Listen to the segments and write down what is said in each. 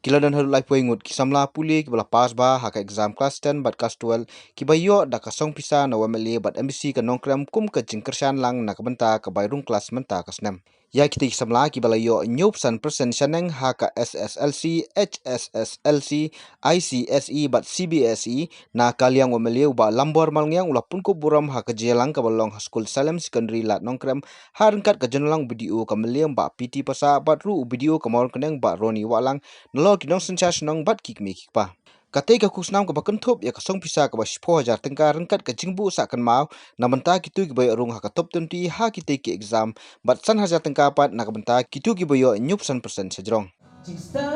Kiladan haru lai poingut kisamla puli kibala pas ba haka exam class 10 bat class 12 kibayo da kasong pisa na wameli bat MBC ka nongkram kum ka jingkershan lang na kabenta ka bayrung class menta kasnem. Ya kita kisamla kibala yo nyup san persen shaneng haka SSLC, HSSLC, ICSE bat CBSE na kaliang wameli ba lambor malngyang ula punko buram haka jelang ka balong school Salem Secondary lat nongkram harengkat ka jenelang video ka meliam ba PT pasa bat ru video ka mor keneng ba Roni walang nalo kinong sencha senong bat kikmi kikpa. Katai ka kusnam ka bakan top ya kasong pisa ka ba 10,000 tengka rengkat ka jingbu sakan mau na menta kitu ki bayo rung ha ka top 20 ha kitai ki exam bat san haja tengka pat na ka menta kitu ki bayo nyup san persen sejrong. Cista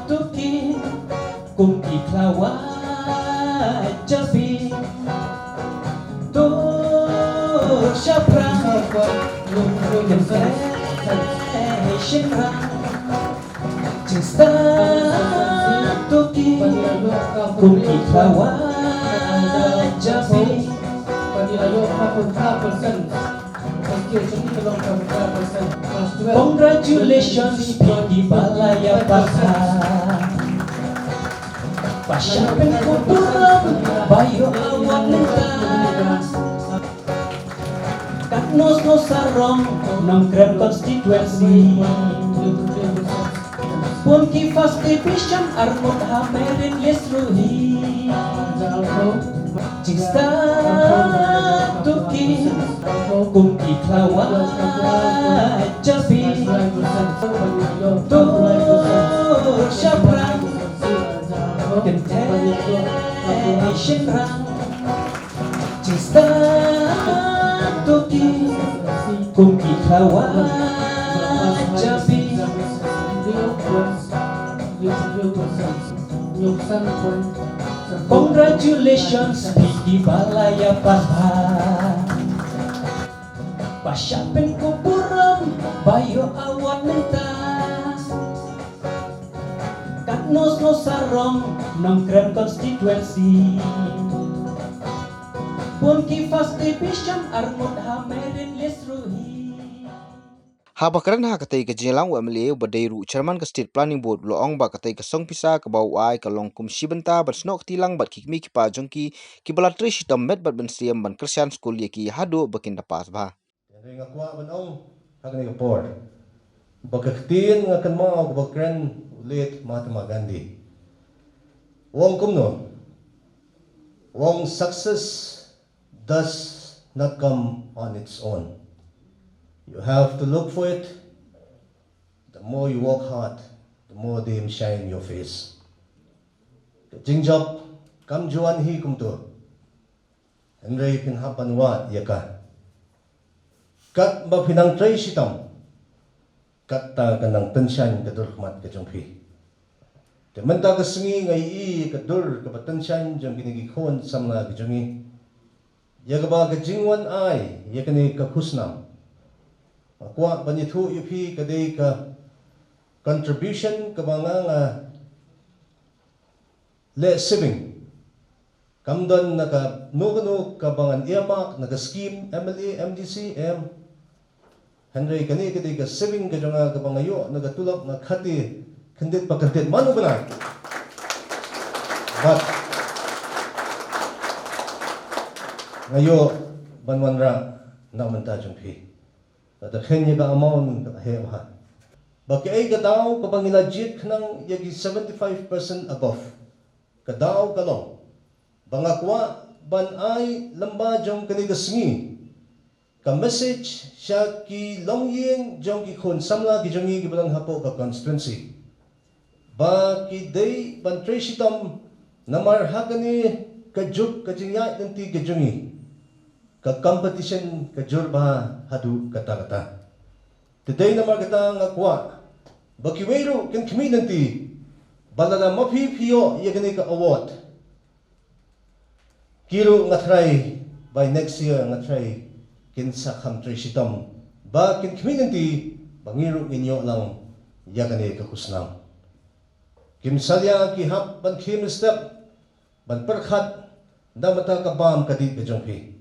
tuki kum iklawa jabi to syapra lung shimra Cista tuki kum iklawa jabi Congratulations Pidi Balaya Baka Pasyapin ko turang Bayo awak lintas Katnos no sarong Nongkrem constituency Pun kifas division Armut hamerin lisruhi Cista tuki kum iklawa jabi to syapra kenteng shinrang Cista tuki kum iklawa jabi Congratulations Pidi Balaya Baka Pasyapin ko buram Bayo awat mentas Katnos no sarong Nongkrem constituency Pun kifas division Armut hamerin lisruhi Habakaran ha katai ka jelang wameli badairu chairman ka state planning board loong ba katai ka song pisa ka bau ai ka longkum sibenta bat snok tilang bat kikmi kipa jongki kibala trish tam met bat bensiam ban kersian school yaki hado bakin dapas ba. Yang nga kuha man ang hagani ka por. Bagaktin nga kan mga bagkren ulit Mahatma Gandhi. Wong kumno. Wong success does not come on its own. You have to look for it. The more you work hard, the more they shine in your face. Jingjop kam juan hi kumto. Henry pinhapan wa yaka. Kat ba pinang tray sitam. Kat ta kanang tensyan kadurmat ka jongpi. Te menta ka singi ngai i kadur ka tensyan jong kinigikon samna ka jongi. Yaga ba ka jingwan ai yakani ka kusnam. Kuat banyitu yupi kadai ka contribution ka mga nga le saving kamdan naka nugano ka bangan iyamak naka scheme MLA MDC Henry kani kadai ka saving ka nga ka bangayo naga tulak na khati kandit pa kandit manu banay but ngayo banwanra na mantajong pi Kata kanya ka amount hewa. Baki ay kadaw kapag ilajit ng yagi 75% above. Kadaw kalong. Bangakwa ban ay lamba jong kanigasngi. Ka message siya ki longyeng jong ki kun samla ki jongi ki balang hapo ka constituency. Baki day ban tresitam namar hakani ka juk ka jingyat nanti ka jongi. Ka competition ka jurba hadu kata-kata. Today na markata nga kwa. Bakiwero kan community balala mapipiyo yagani ka award. Kiro nga try by next year nga try kinsa country sitam. Ba kin community bangiro inyo lang yagani ka kusnam. Kimsalya ki hap ban kim step ban perkhat da mata ka bam kadit ka jongpi.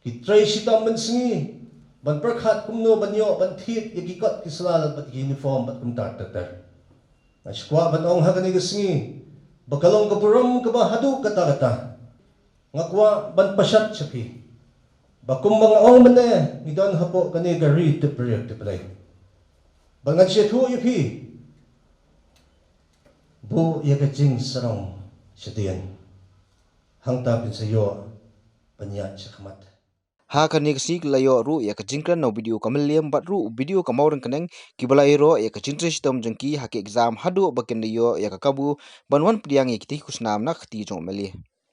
Kitray sitam man singi, ban perkhat kumno banyo ban thit yakikot kisalal bat uniform bat kumtar tatar. Ashkwa banong hakani gasngi bakalong kapuram kaba hadu kata-kata ngakwa ban pasyat sapi bakum mga ong mane idan hapo kani gari te proyek te play bangat siya tu yupi bu ya kacing sarong sedian hang tapin sayo panyat sakmat. Ha kan ni kasik layo ru ya kajingkran no video kameliam bat ru video kamauran keneng kibala iro ya kajingtre sistem jengki hake exam hadu bakin yo ya kakabu banwan priang ya kiti kusnam nak ti jong meli.